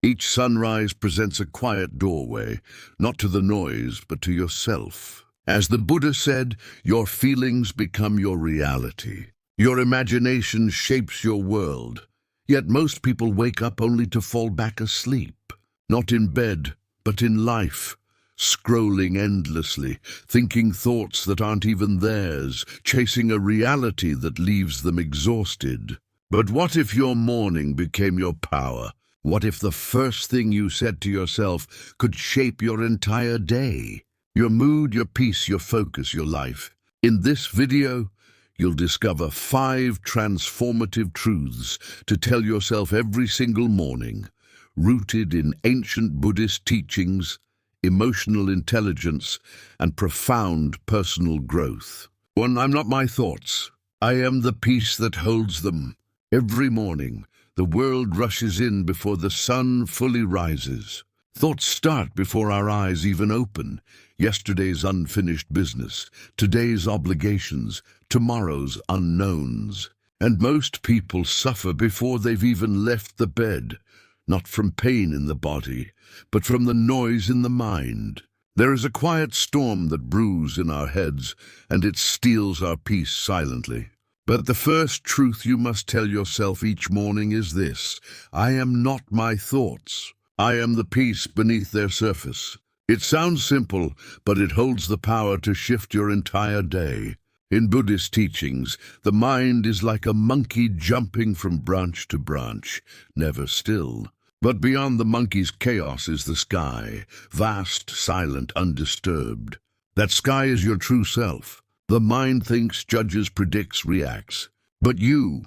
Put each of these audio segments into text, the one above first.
Each sunrise presents a quiet doorway, not to the noise, but to yourself. As the Buddha said, your feelings become your reality. Your imagination shapes your world. Yet most people wake up only to fall back asleep. Not in bed, but in life. Scrolling endlessly, thinking thoughts that aren't even theirs, chasing a reality that leaves them exhausted. But what if your morning became your power? What if the first thing you said to yourself could shape your entire day? Your mood, your peace, your focus, your life. In this video, you'll discover 5 transformative truths to tell yourself every single morning, rooted in ancient Buddhist teachings, emotional intelligence, and profound personal growth. 1. I'm not my thoughts. I am the peace that holds them. Every morning, the world rushes in before the sun fully rises. Thoughts start before our eyes even open. Yesterday's unfinished business, today's obligations, tomorrow's unknowns. And most people suffer before they've even left the bed, not from pain in the body, but from the noise in the mind. There is a quiet storm that brews in our heads, and it steals our peace silently. But the first truth you must tell yourself each morning is this: I am not my thoughts. I am the peace beneath their surface. It sounds simple, but it holds the power to shift your entire day. In Buddhist teachings, the mind is like a monkey jumping from branch to branch, never still. But beyond the monkey's chaos is the sky, vast, silent, undisturbed. That sky is your true self. The mind thinks, judges, predicts, reacts. But you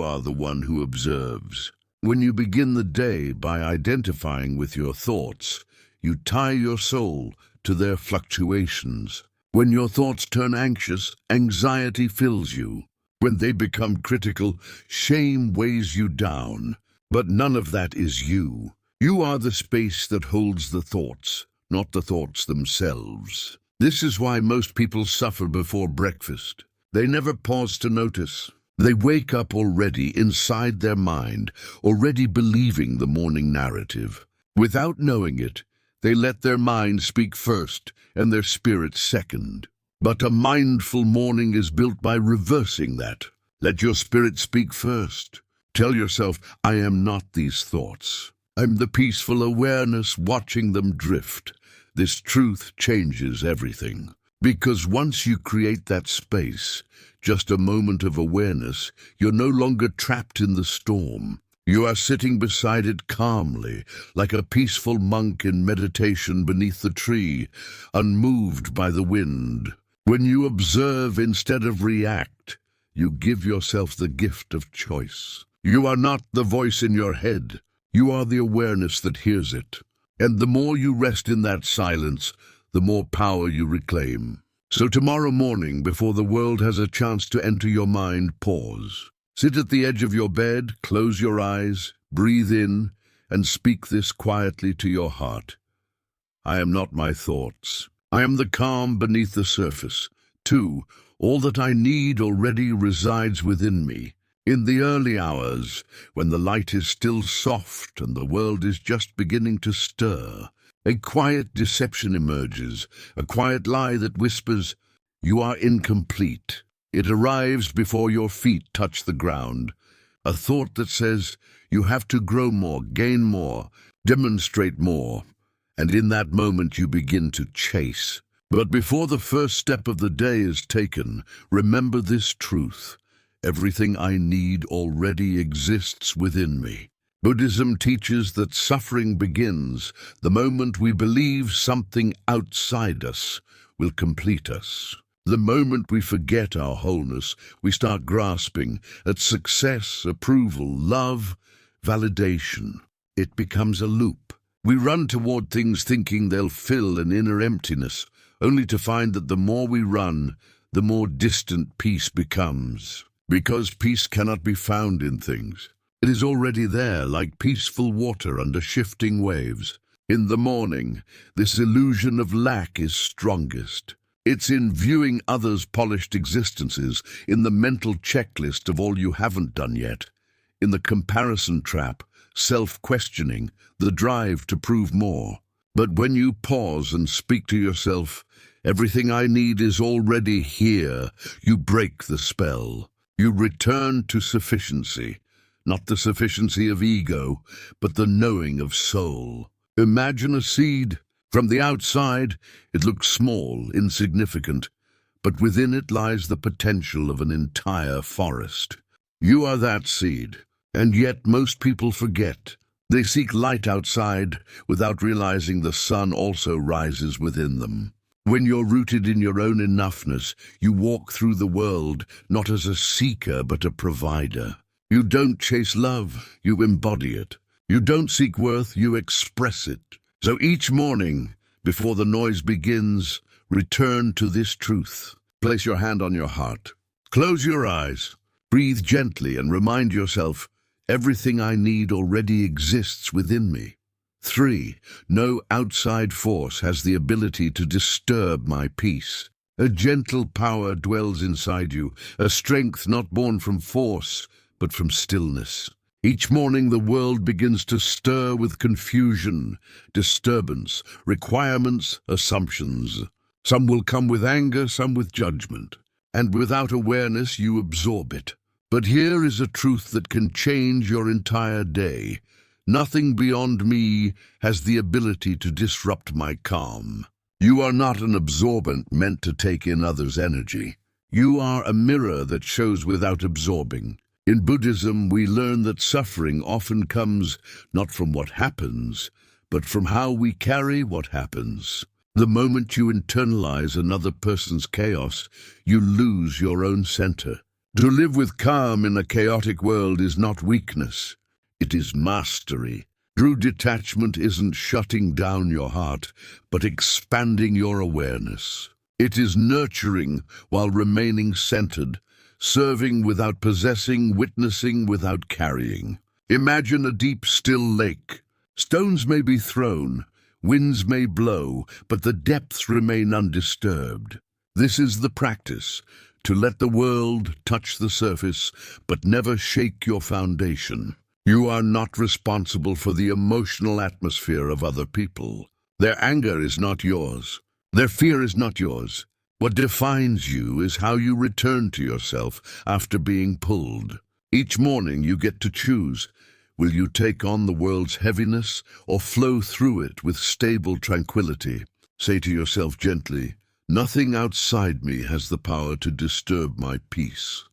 are the one who observes. When you begin the day by identifying with your thoughts, you tie your soul to their fluctuations. When your thoughts turn anxious, anxiety fills you. When they become critical, shame weighs you down. But none of that is you. You are the space that holds the thoughts, not the thoughts themselves. This is why most people suffer before breakfast. They never pause to notice. They wake up already inside their mind, already believing the morning narrative. Without knowing it, they let their mind speak first and their spirit second. But a mindful morning is built by reversing that. Let your spirit speak first. Tell yourself, I am not these thoughts. I'm the peaceful awareness watching them drift. This truth changes everything. Because once you create that space, just a moment of awareness, you're no longer trapped in the storm. You are sitting beside it calmly, like a peaceful monk in meditation beneath the tree, unmoved by the wind. When you observe instead of react, you give yourself the gift of choice. You are not the voice in your head. You are the awareness that hears it. And the more you rest in that silence, the more power you reclaim. So tomorrow morning, before the world has a chance to enter your mind, pause. Sit at the edge of your bed, close your eyes, breathe in, and speak this quietly to your heart. I am not my thoughts. I am the calm beneath the surface. 2. All that I need already resides within me. In the early hours, when the light is still soft and the world is just beginning to stir, a quiet deception emerges, a quiet lie that whispers, you are incomplete. It arrives before your feet touch the ground, a thought that says, you have to grow more, gain more, demonstrate more, and in that moment you begin to chase. But before the first step of the day is taken, remember this truth. Everything I need already exists within me. Buddhism teaches that suffering begins the moment we believe something outside us will complete us. The moment we forget our wholeness, we start grasping at success, approval, love, validation. It becomes a loop. We run toward things thinking they'll fill an inner emptiness, only to find that the more we run, the more distant peace becomes. Because peace cannot be found in things. It is already there, like peaceful water under shifting waves. In the morning, this illusion of lack is strongest. It's in viewing others' polished existences, in the mental checklist of all you haven't done yet, in the comparison trap, self-questioning, the drive to prove more. But when you pause and speak to yourself, everything I need is already here, you break the spell. You return to sufficiency, not the sufficiency of ego, but the knowing of soul. Imagine a seed. From the outside, it looks small, insignificant, but within it lies the potential of an entire forest. You are that seed, and yet most people forget. They seek light outside without realizing the sun also rises within them. When you're rooted in your own enoughness, you walk through the world not as a seeker but a provider. You don't chase love, you embody it. You don't seek worth, you express it. So each morning, before the noise begins, return to this truth. Place your hand on your heart. Close your eyes. Breathe gently and remind yourself, everything I need already exists within me. 3. No outside force has the ability to disturb my peace. A gentle power dwells inside you, a strength not born from force, but from stillness. Each morning the world begins to stir with confusion, disturbance, requirements, assumptions. Some will come with anger, some with judgment. And without awareness you absorb it. But here is a truth that can change your entire day. Nothing beyond me has the ability to disrupt my calm. You are not an absorbent meant to take in others' energy. You are a mirror that shows without absorbing. In Buddhism, we learn that suffering often comes not from what happens, but from how we carry what happens. The moment you internalize another person's chaos, you lose your own center. To live with calm in a chaotic world is not weakness. It is mastery. True detachment isn't shutting down your heart, but expanding your awareness. It is nurturing while remaining centered, serving without possessing, witnessing without carrying. Imagine a deep, still lake. Stones may be thrown, winds may blow, but the depths remain undisturbed. This is the practice, to let the world touch the surface, but never shake your foundation. You are not responsible for the emotional atmosphere of other people. Their anger is not yours. Their fear is not yours. What defines you is how you return to yourself after being pulled. Each morning you get to choose. Will you take on the world's heaviness or flow through it with stable tranquility? Say to yourself gently, nothing outside me has the power to disturb my peace.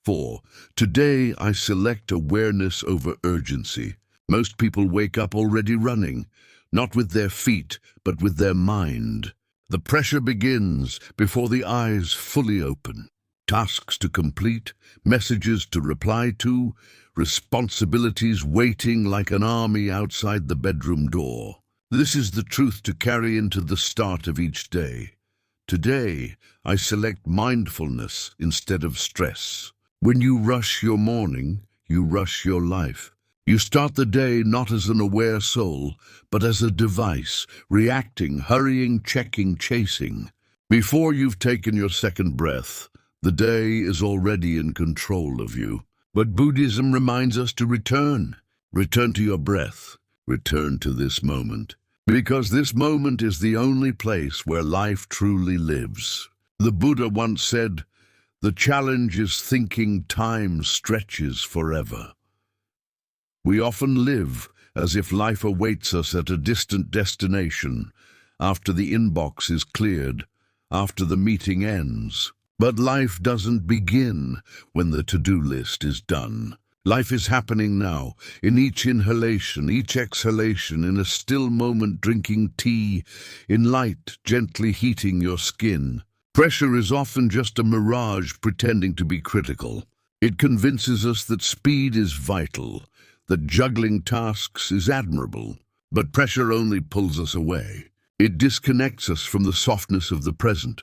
4. Today I select awareness over urgency. Most people wake up already running, not with their feet, but with their mind. The pressure begins before the eyes fully open. Tasks to complete, messages to reply to, responsibilities waiting like an army outside the bedroom door. This is the truth to carry into the start of each day. Today, I select mindfulness instead of stress. When you rush your morning, you rush your life. You start the day not as an aware soul, but as a device, reacting, hurrying, checking, chasing. Before you've taken your second breath, the day is already in control of you. But Buddhism reminds us to return. Return to your breath. Return to this moment. Because this moment is the only place where life truly lives. The Buddha once said, "The challenge is thinking time stretches forever." We often live as if life awaits us at a distant destination, after the inbox is cleared, after the meeting ends. But life doesn't begin when the to-do list is done. Life is happening now, in each inhalation, each exhalation, in a still moment drinking tea, in light gently heating your skin. Pressure is often just a mirage pretending to be critical. It convinces us that speed is vital, that juggling tasks is admirable, but pressure only pulls us away. It disconnects us from the softness of the present.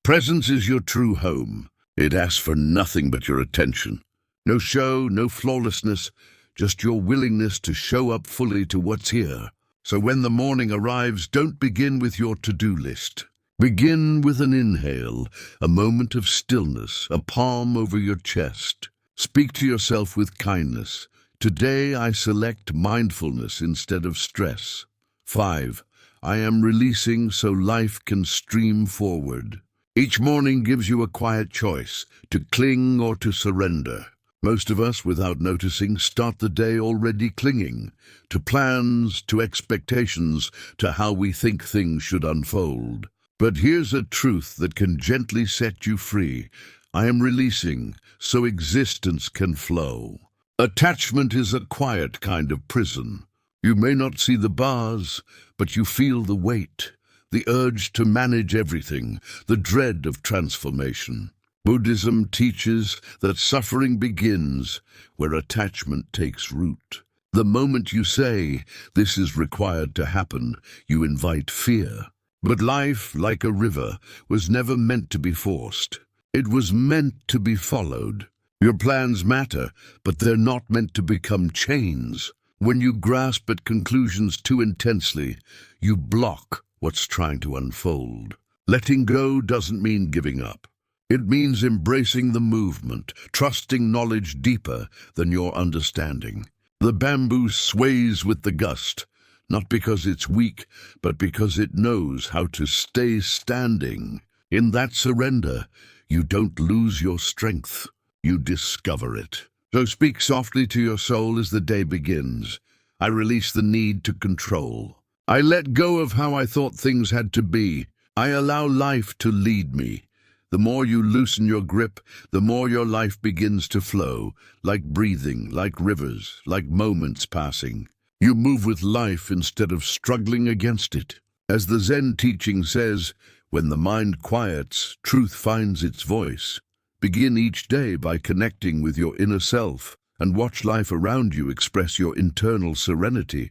Presence is your true home. It asks for nothing but your attention. No show, no flawlessness, just your willingness to show up fully to what's here. So when the morning arrives, don't begin with your to-do list. Begin with an inhale, a moment of stillness, a palm over your chest. Speak to yourself with kindness. Today I select mindfulness instead of stress. 5. I am releasing so life can stream forward. Each morning gives you a quiet choice, to cling or to surrender. Most of us, without noticing, start the day already clinging to plans, to expectations, to how we think things should unfold. But here's a truth that can gently set you free. I am releasing so existence can flow. Attachment is a quiet kind of prison. You may not see the bars, but you feel the weight, the urge to manage everything, the dread of transformation. Buddhism teaches that suffering begins where attachment takes root. The moment you say, "This is required to happen," you invite fear. But life, like a river, was never meant to be forced. It was meant to be followed. Your plans matter, but they're not meant to become chains. When you grasp at conclusions too intensely, you block what's trying to unfold. Letting go doesn't mean giving up. It means embracing the movement, trusting knowledge deeper than your understanding. The bamboo sways with the gust, not because it's weak, but because it knows how to stay standing. In that surrender, you don't lose your strength, you discover it. So speak softly to your soul as the day begins. I release the need to control. I let go of how I thought things had to be. I allow life to lead me. The more you loosen your grip, the more your life begins to flow, like breathing, like rivers, like moments passing. You move with life instead of struggling against it. As the Zen teaching says, when the mind quiets, truth finds its voice. Begin each day by connecting with your inner self and watch life around you express your internal serenity.